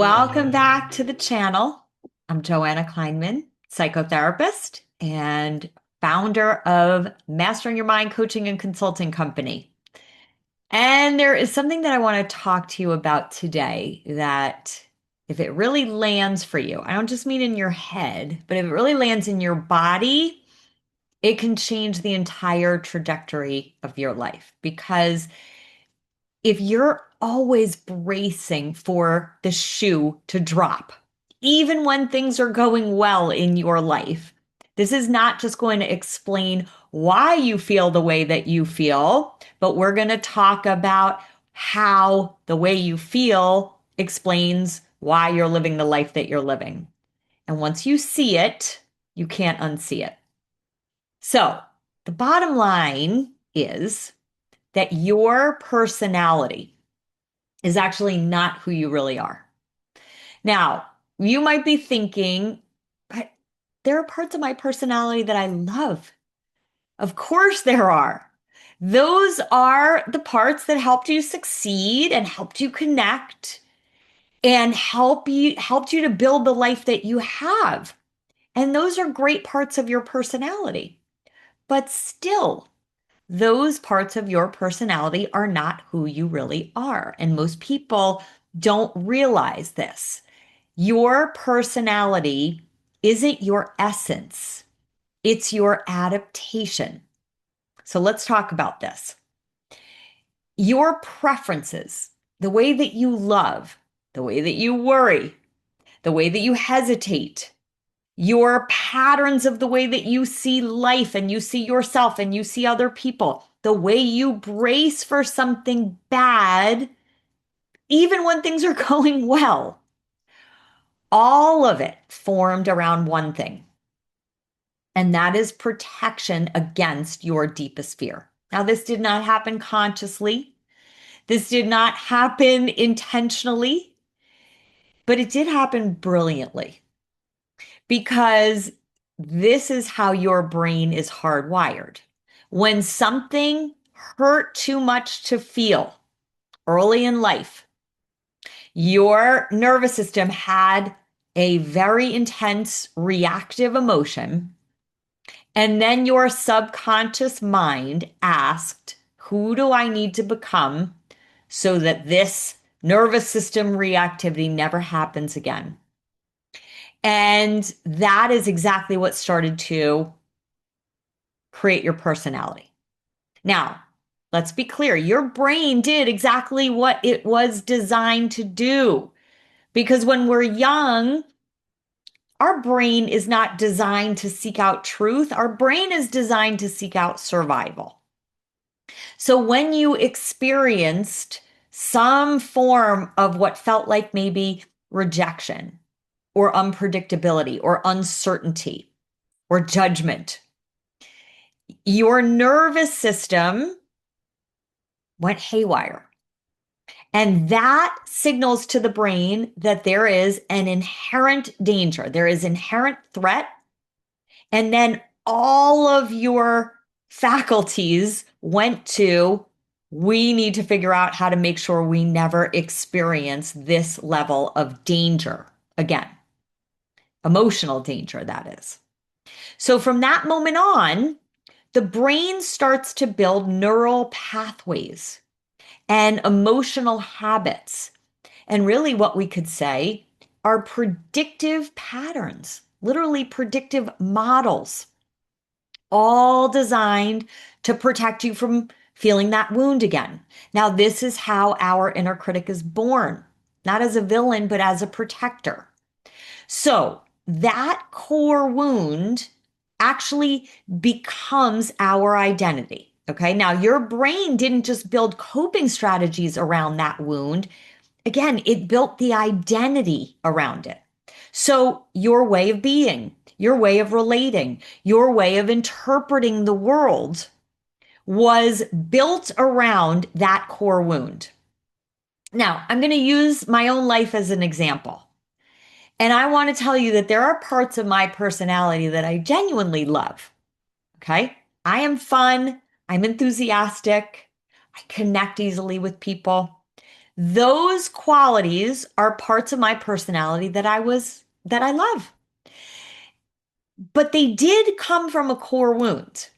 Welcome back to the channel. I'm Joanna Kleinman, psychotherapist and founder of Mastering Your Mind Coaching and Consulting Company. And there is something that I want to talk to you about today that if it really lands for you, I don't just mean in your head, but if it really lands in your body, it can change the entire trajectory of your life. Because if you're always bracing for the shoe to drop, even when things are going well in your life, this is not just going to explain why you feel the way that you feel, but we're going to talk about how the way you feel explains why you're living the life that you're living. And once you see it, you can't unsee it. So the bottom line is that your personality is actually not who you really are. Now, you might be thinking, but there are parts of my personality that I love. Of course there are. Those are the parts that helped you succeed and helped you connect and helped you to build the life that you have. And those are great parts of your personality. But still, those parts of your personality are not who you really are. And most people don't realize this. Your personality isn't your essence, it's your adaptation. So let's talk about this. Your preferences, the way that you love, the way that you worry, the way that you hesitate, your patterns of the way that you see life and you see yourself and you see other people, the way you brace for something bad, even when things are going well, all of it formed around one thing, and that is protection against your deepest fear. Now, this did not happen consciously. This did not happen intentionally, but it did happen brilliantly. Because this is how your brain is hardwired. When something hurt too much to feel early in life, your nervous system had a very intense reactive emotion, and then your subconscious mind asked, who do I need to become so that this nervous system reactivity never happens again? And that is exactly what started to create your personality. Now, let's be clear. Your brain did exactly what it was designed to do. Because when we're young, our brain is not designed to seek out truth. Our brain is designed to seek out survival. So when you experienced some form of what felt like maybe rejection or unpredictability or uncertainty or judgment, your nervous system went haywire. And that signals to the brain that there is an inherent danger, there is inherent threat. And then all of your faculties went to, we need to figure out how to make sure we never experience this level of danger again. Emotional danger, that is. So from that moment on, the brain starts to build neural pathways and emotional habits. And really, what we could say are predictive patterns, literally predictive models, all designed to protect you from feeling that wound again. Now, this is how our inner critic is born, not as a villain, but as a protector. So, that core wound actually becomes our identity. Okay. Now, your brain didn't just build coping strategies around that wound. Again, it built the identity around it. So, your way of being, your way of relating, your way of interpreting the world was built around that core wound. Now, I'm going to use my own life as an example. And I want to tell you that there are parts of my personality that I genuinely love. Okay. I am fun. I'm enthusiastic. I connect easily with people. Those qualities are parts of my personality that I love. But they did come from a core wound.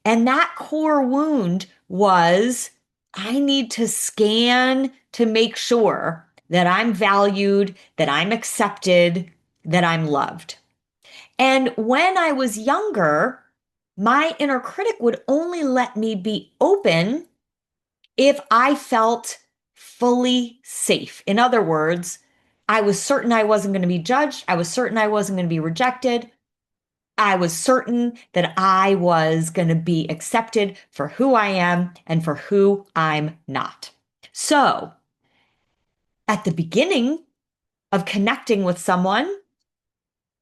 And that core wound was I need to scan to make sure that I'm valued, that I'm accepted, that I'm loved. And when I was younger, my inner critic would only let me be open if I felt fully safe. In other words, I was certain I wasn't going to be judged. I was certain I wasn't going to be rejected. I was certain that I was going to be accepted for who I am and for who I'm not. So, at the beginning of connecting with someone,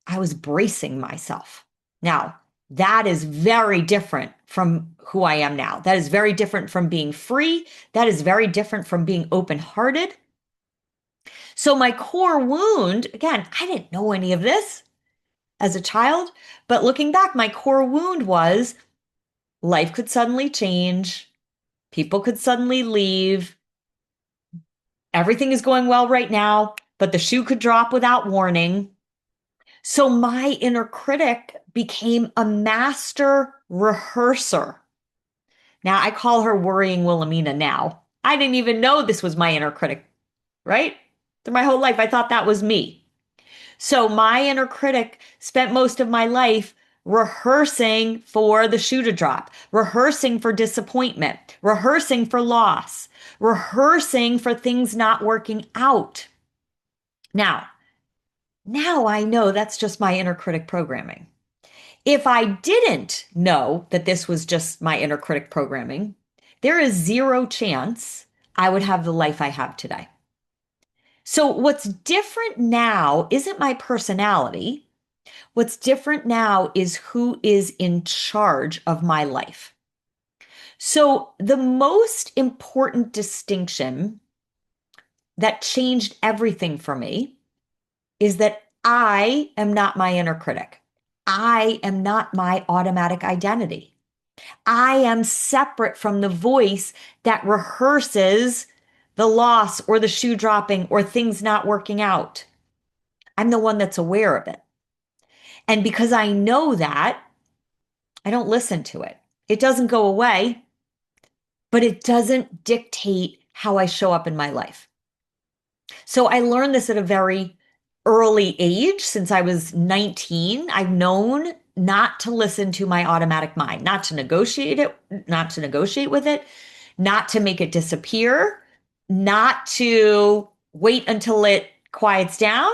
I was bracing myself. Now, that is very different from who I am now. That is very different from being free. That is very different from being open hearted. So, my core wound, again, I didn't know any of this as a child, but looking back, my core wound was life could suddenly change, people could suddenly leave, everything is going well right now, but the shoe could drop without warning. So my inner critic became a master rehearser. Now I call her Worrying Wilhelmina now. I didn't even know this was my inner critic, right? Through my whole life, I thought that was me. So my inner critic spent most of my life rehearsing for the shoe to drop, rehearsing for disappointment, rehearsing for loss, rehearsing for things not working out. Now I know that's just my inner critic programming. If I didn't know that this was just my inner critic programming, there is zero chance I would have the life I have today. So what's different now isn't my personality. What's different now is who is in charge of my life. So the most important distinction that changed everything for me is that I am not my inner critic. I am not my automatic identity. I am separate from the voice that rehearses the loss or the shoe dropping or things not working out. I'm the one that's aware of it. And because I know that, I don't listen to it. It doesn't go away, but it doesn't dictate how I show up in my life. So I learned this at a very early age. Since I was 19, I've known not to listen to my automatic mind, not to negotiate it, not to negotiate with it, not to make it disappear, not to wait until it quiets down,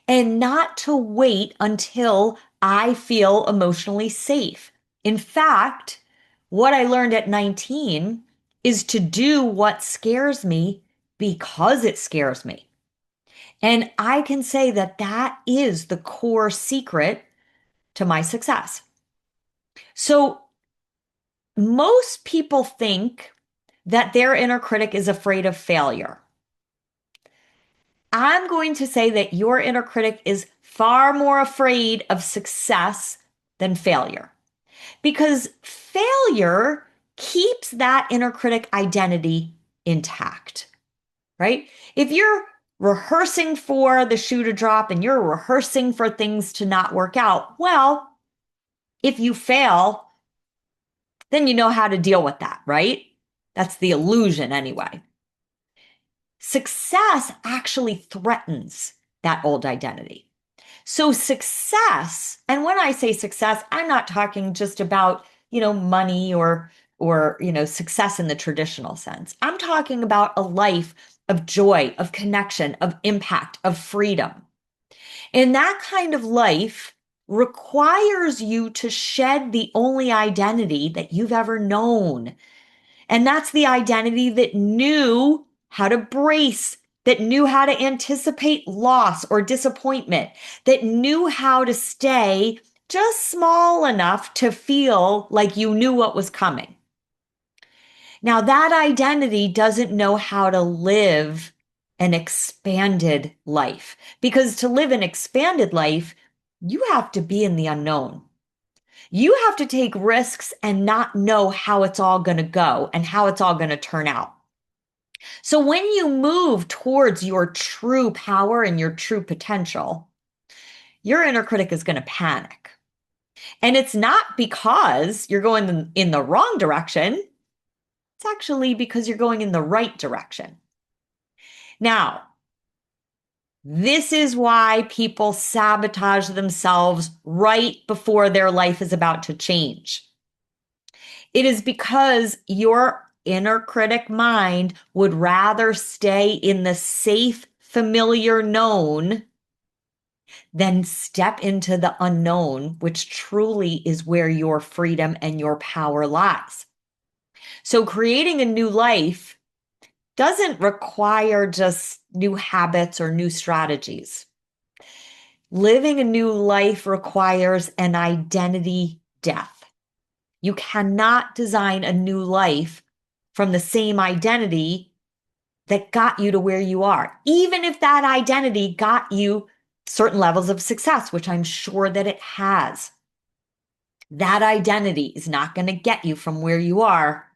and not to wait until I feel emotionally safe. In fact, what I learned at 19 is to do what scares me because it scares me. And I can say that that is the core secret to my success. So most people think that their inner critic is afraid of failure. I'm going to say that your inner critic is far more afraid of success than failure, because failure keeps that inner critic identity intact, right? If you're rehearsing for the shoe to drop and you're rehearsing for things to not work out, well, if you fail, then you know how to deal with that, right? That's the illusion anyway. Success actually threatens that old identity. So success, and when I say success, I'm not talking just about, money or success in the traditional sense. I'm talking about a life of joy, of connection, of impact, of freedom. And that kind of life requires you to shed the only identity that you've ever known. And that's the identity that knew how to brace, that knew how to anticipate loss or disappointment, that knew how to stay just small enough to feel like you knew what was coming. Now, that identity doesn't know how to live an expanded life, because to live an expanded life, you have to be in the unknown. You have to take risks and not know how it's all going to go and how it's all going to turn out. So when you move towards your true power and your true potential, your inner critic is going to panic. And it's not because you're going in the wrong direction. It's actually because you're going in the right direction. Now, this is why people sabotage themselves right before their life is about to change. It is because your inner critic mind would rather stay in the safe, familiar known than step into the unknown, which truly is where your freedom and your power lies. So creating a new life doesn't require just new habits or new strategies. Living a new life requires an identity death. You cannot design a new life from the same identity that got you to where you are, even if that identity got you certain levels of success, which I'm sure that it has. That identity is not going to get you from where you are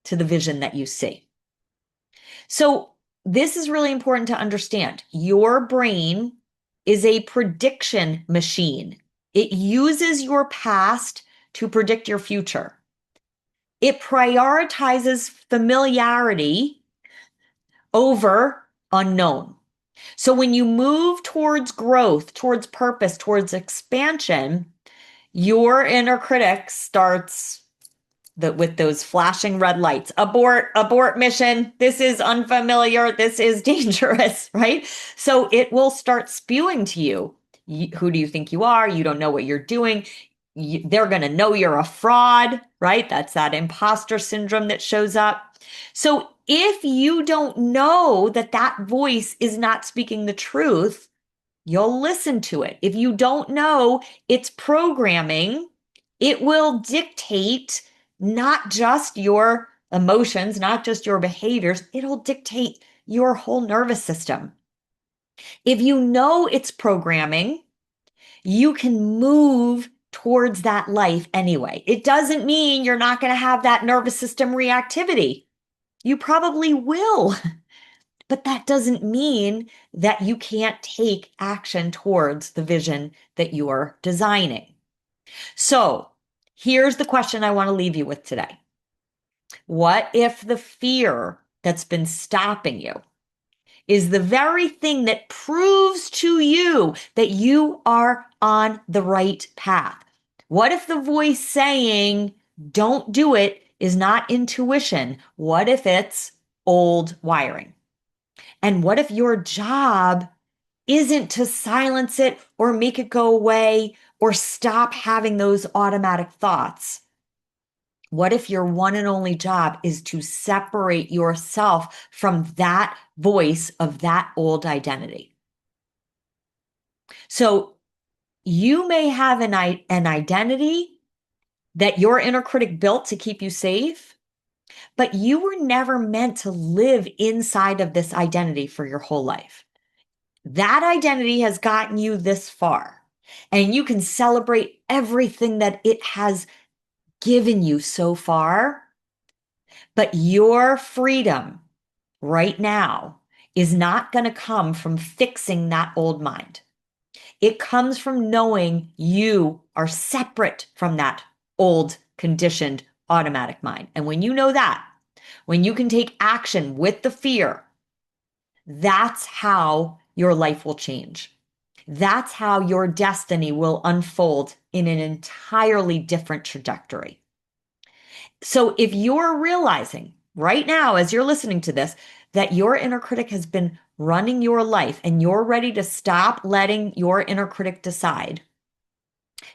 to the vision that you see. So, this is really important to understand. Your brain is a prediction machine. It uses your past to predict your future. It prioritizes familiarity over unknown. So when you move towards growth, towards purpose, towards expansion, your inner critic starts with those flashing red lights. Abort mission. This is unfamiliar. This is dangerous, right? So it will start spewing to you. Who do you think you are? You don't know what you're doing. They're going to know you're a fraud, right? That's that imposter syndrome that shows up. So if you don't know that that voice is not speaking the truth, you'll listen to it. If you don't know it's programming, it will dictate not just your emotions, not just your behaviors, it'll dictate your whole nervous system. If you know it's programming, you can move towards that life anyway. It doesn't mean you're not going to have that nervous system reactivity. You probably will, but that doesn't mean that you can't take action towards the vision that you're designing. So here's the question I want to leave you with today. What if the fear that's been stopping you is the very thing that proves to you that you are on the right path? What if the voice saying, don't do it, is not intuition? What if it's old wiring? And what if your job isn't to silence it or make it go away or stop having those automatic thoughts? What if your one and only job is to separate yourself from that voice of that old identity? So you may have an identity that your inner critic built to keep you safe, but you were never meant to live inside of this identity for your whole life. That identity has gotten you this far, and you can celebrate everything that it has given you so far. But your freedom right now is not going to come from fixing that old mind. It comes from knowing you are separate from that old, conditioned, automatic mind. And when you know that, when you can take action with the fear, that's how your life will change. That's how your destiny will unfold in an entirely different trajectory. So if you're realizing right now, as you're listening to this, that your inner critic has been running your life and you're ready to stop letting your inner critic decide,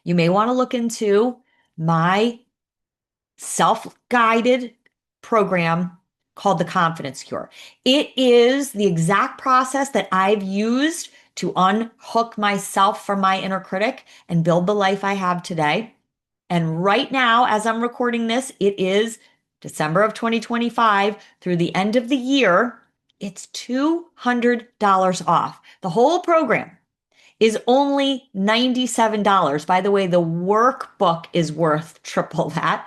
you may want to look into my self-guided program called the Confidence Cure. It is the exact process that I've used to unhook myself from my inner critic and build the life I have today. And right now, as I'm recording this, it is December of 2025 through the end of the year. It's $200 off. The whole program is only $97. By the way, the workbook is worth triple that.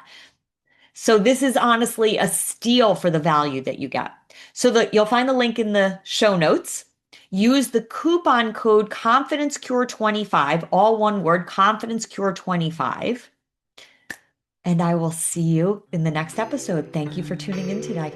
So this is honestly a steal for the value that you get. So that you'll find the link in the show notes. Use the coupon code ConfidenceCure25, all one word, ConfidenceCure25. And I will see you in the next episode. Thank you for tuning in today.